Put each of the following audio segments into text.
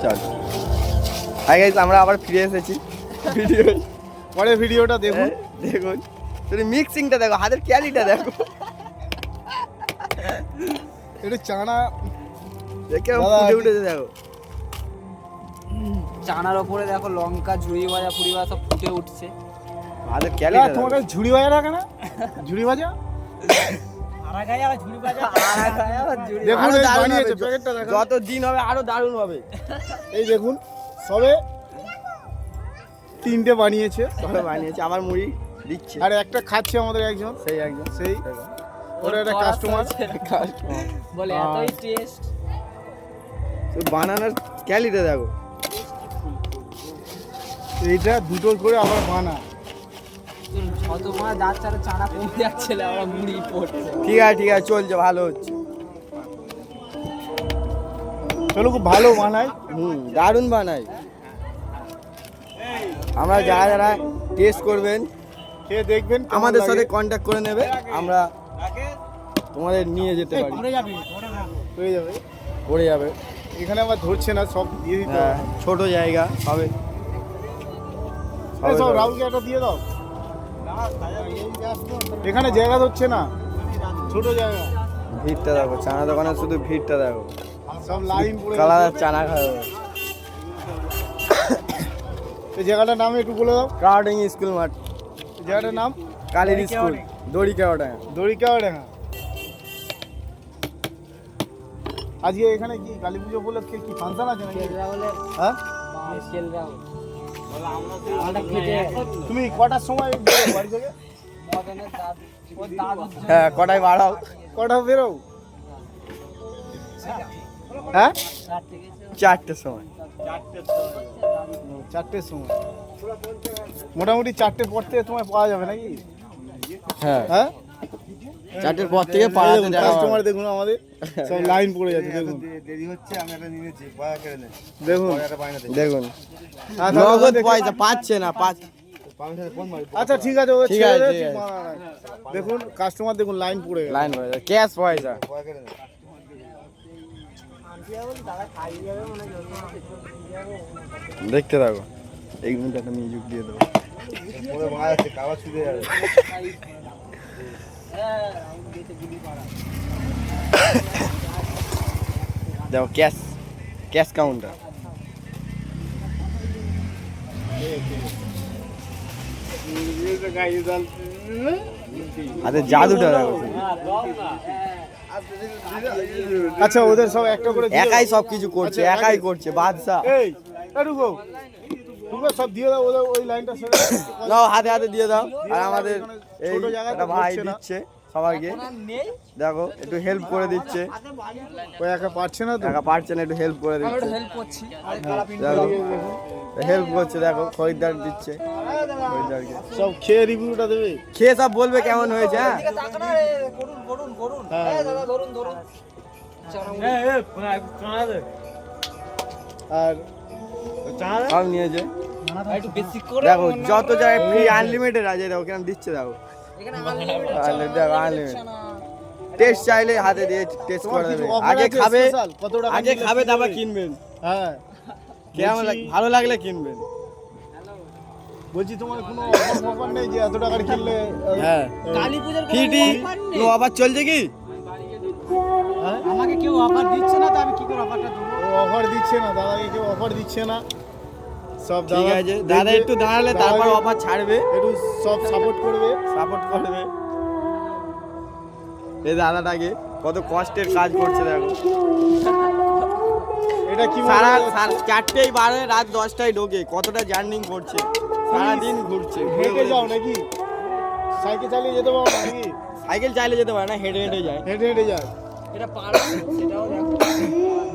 চল hi guys, আমরা আবার ফিরে এসেছি ভিডিও। পরে ভিডিওটা দেখুন। দেখুন তুমি মিক্সিংটা দেখো, হাতের কোয়ালিটিটা দেখো, এটা চানা দেখে দাদা, ফুটে উঠেছে দেখো। চানার ওপরে দেখো লঙ্কা, ঝুড়ি ভাজা ফুড়ি ভাজা সব ফুটে উঠছে। হাতের দাদা, কোয়ালিটি তোমার কাছে ঝুড়ি ভাজা রাখে না? ঝুড়ি ভাজা দেখুন, এই বানিয়েছে, প্যাকেটটা দেখো। যত দিন হবে আরো দারুণ হবে। এই দেখুন, সবে 3টে বানিয়েছে, তবে বানিয়েছে, আবার মুড়ি দিচ্ছে। আর একটা খাচ্ছে আমাদের একজন, সেই একদম সেই ওরা একটা কাস্টমার। বলে এতই টেস্ট। বানানোর কোয়ালিটি দেখো। এইটা দুটো করে আবার বানা। যত মাস যাচ্ছে আর চানা কমে যাচ্ছে, আমরা মুড়ি পড়ছে। ঠিক আছে চলছে, ভালো হচ্ছে। চলো, খুব ভালো বানায়। দারুণ বানাই। আমরা যারা যারা টেস্ট করবেন খেয়ে দেখবেন, কেমন আমাদের লাগে। সাথে কন্ট্যাক্ট করে নেবে, আমরা তোমাদের নিয়ে যেতে পারি। হয়ে যাবে। পড়ে যাবে, এখানে আবার ধরছে না, সব দিয়ে দিতে হ্যাঁ, হবে। ছোট জায়গা সবে এই সব রাহুলকে একটা দিয়ে দাও। এখানে জায়গা ধরছে না, ছোট জায়গা। ভিড়টা দেখো, চানা দোকানে শুধু ভিড়টা দেখো। সব লাইন পড়ে কালার চানা খাবে। এই জায়গাটার নাম একটু বলে দাও। ক্রাউডিং স্কুল মাঠ, এই জায়গাটার নাম কালীর স্কুল, দড়িকাওয়াডাঙ্গা। দড়িকাওয়াডাঙ্গা। আজকে এখানে কি কালী পুজো উপলক্ষে কি ফাংশন আছে নাকি? হ্যাঁ, তুমি কটার সময় বেরো বাড়ি থেকে? হ্যাঁ, কটায় বাড়াও? কটা বেরো? হ্যাঁ, 4টের সময়। 4টের সময়। মোটামুটি 4টে পর থেকে তোমায় পাওয়া যাবে নাকি? হ্যাঁ, হ্যাঁ, 4টের পর থেকে পাড়াতে যাওয়া কাস্টমার দেখুন আমাদের সব লাইন পড়ে যাচ্ছে। দেখুন দেরি হচ্ছে, আমি একটা নিয়েছি পয়সা কেড়ে নেই, দেখুন। একটা বায়না দেই। দেখুন হ্যাঁ, তাহলে নগদ দেখে- পয়সা পাচ্ছে না, আচ্ছা ঠিক আছে, ও ঠিক ছেড়ে আছে, দে, ঠিক তুই আছে। বানা না। দেখুন কাস্টমার দেখুন লাইন পড়ে গেছে। লাইন পয়সা, ক্যাশ পয়সা। পয়সা কেড়ে নেই। দেখতে থাকো, এক মিনিট একটা মিউজিক দিয়ে দেবো। পরে মারা যাচ্ছে, কাগজ ছুটে যাবে। দেখো ক্যাশ, ক্যাশ কাউন্টার। হাতে জাদুটা দেখো। আচ্ছা, ওদের সব একটা করে দিয়ে একাই দাও। সব কিছু করছে, আচ্ছা, একাই করছে, বাদশা। এই ঢুকো ঢুকো, সব দিয়ে দাও, ওদের ওই লাইনটা ছেড়ে দাও। নাও, হাতে হাতে দিয়ে দাও। আর আমাদের এই ছোট জায়গায় একটা তো ভাই হচ্ছে না। দিচ্ছে সবাইকে, দেখো একটু হেল্প করে দিচ্ছে। ওই একা পারছে না তো। টাকা পারছে না, একটু হেল্প করে দিচ্ছে। হেল্প করছি। দেখো হেল্প করছে, দেখো খরিদ্দার দিচ্ছে খরিদ্দারকে। সব খেয়ে রিভিউটা দেবে। খেয়ে সব বলবে কেমন হয়েছে। হ্যাঁ, আর সব নিয়েছে। একটু বেশি করে দেখো যত জায়গায় ফ্রি আনলিমিটেড আছে, দেখো কেমন দিচ্ছে। দেখো এখানে দেখো আনলিমিটেড। টেস্ট চাইলে হাতে দিয়ে টেস্ট তোমার করে কিছু দেবে। offer আগে আছে খাবে, special? কত টাকা আগে নিলে খাবে কি তারপর দেবে? কিনবেন। হ্যাঁ, কেমন ভালো লাগলে কিনবেন। বলছি তোমার কোনো অফার নেই যে এত টাকার কিনলে? হ্যাঁ, কালী পূজার ফিটি নো আবার চলছে কি? হ্যাঁ? আমাকে কেউ অফার দিচ্ছে না, তো আমি কি করে অফারটা দেবো? ও অফার দিচ্ছে না, দাদাকে কেউ অফার দিচ্ছে না। সব ঠিক দাদা আছে, দাদা একটু দাঁড়ালে তারপর দাদাকে অফার ছাড়বে, একটু সব সাপোর্ট করবে। সাপোর্ট করবে। এই দাদাটাকে কত কষ্টের কাজ করছে দেখো। এটা কি সারা বলে? 4টেই বারে, রাত 10টায় ঢোকে, কতটা জার্নিং করছে, সারাদিন ঘুরছে। হেঁটে যাও নাকি? সাইকেল চালিয়ে যেতে পারো না নাকি? সাইকেল চাইলে যেতে পারে না, হেঁটে হেঁটে যায়। হেঁটে হেঁটে যায়। এটা পারবে সেটাও দেখো,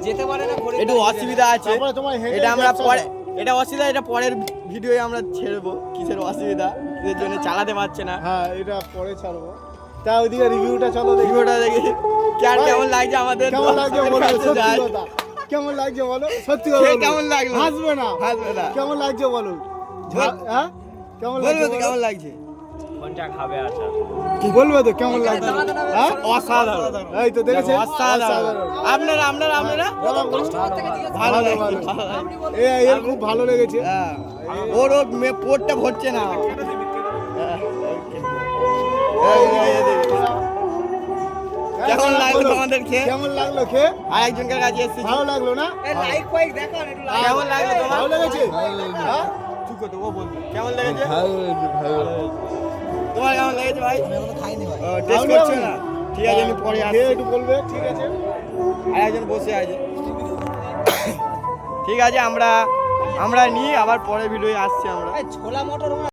যেতে পারে না করে। একটু অসুবিধা আছে, তারপরে তোমার হেঁটে এটা আমরা ব্যবসা পরে, হয়। এটা অসুবিধা, এটা পরের ভিডিওয়ে আমরা ছেড়বো কিসের অসুবিধা, কিসের জন্য চালাতে পারছে না। হ্যাঁ, এটা পরে ছাড়বো। তা ওইদিকে রিভিউটা চলো দেখি। ভিডিওটা দেখি কেমন লাগছে আমাদের। কেমন লাগছে বলো, কাছে সত্যি যায়। কথা। কেমন লাগছে বলো, সত্যি কথা খেয়ে বলো। কেমন লাগলো? হাসবে না। হাসবে না। কেমন লাগছে বলো। হ্যাঁ, কেমন বলবে লাগছে তো বলো? কেমন লাগছে। যা খাবে আচ্ছা বলবে তো কেমন লাগছে হ্যাঁ অসাধারণ এই তো দেখেছেন অসাধারণ আপনারা দাদা বলুন। ভালো ভালো, লাগছে ভালো। এর খুব ভালো লেগেছে হ্যাঁ ওর পোটটা ভরছে না হ্যাঁ, এই দেখি। কেমন লাগলো তোমাদের খেয়ে? কেমন লাগলো খেয়ে আর একজনকার কাছে এসেছি ভালো লাগলো না লাইক ফাইক দেখান একটু কেমন লাগলো তোমার? ভালো লেগেছে হ্যাঁ চুপ করতে, ও বলবে। কেমন লেগেছে? তোমার কেমন লেগেছে ভাই? টেস্ট খাওনি করছো এখনো? না? ঠিক আছে, আমি পরে খেয়ে আসছি। একটু বলবে ঠিক আছে আর একজন বসে আছে। ঠিক আছে, আমরা নিই, আবার পরে ভিডিও আসছি আমরা। ছোলা মটর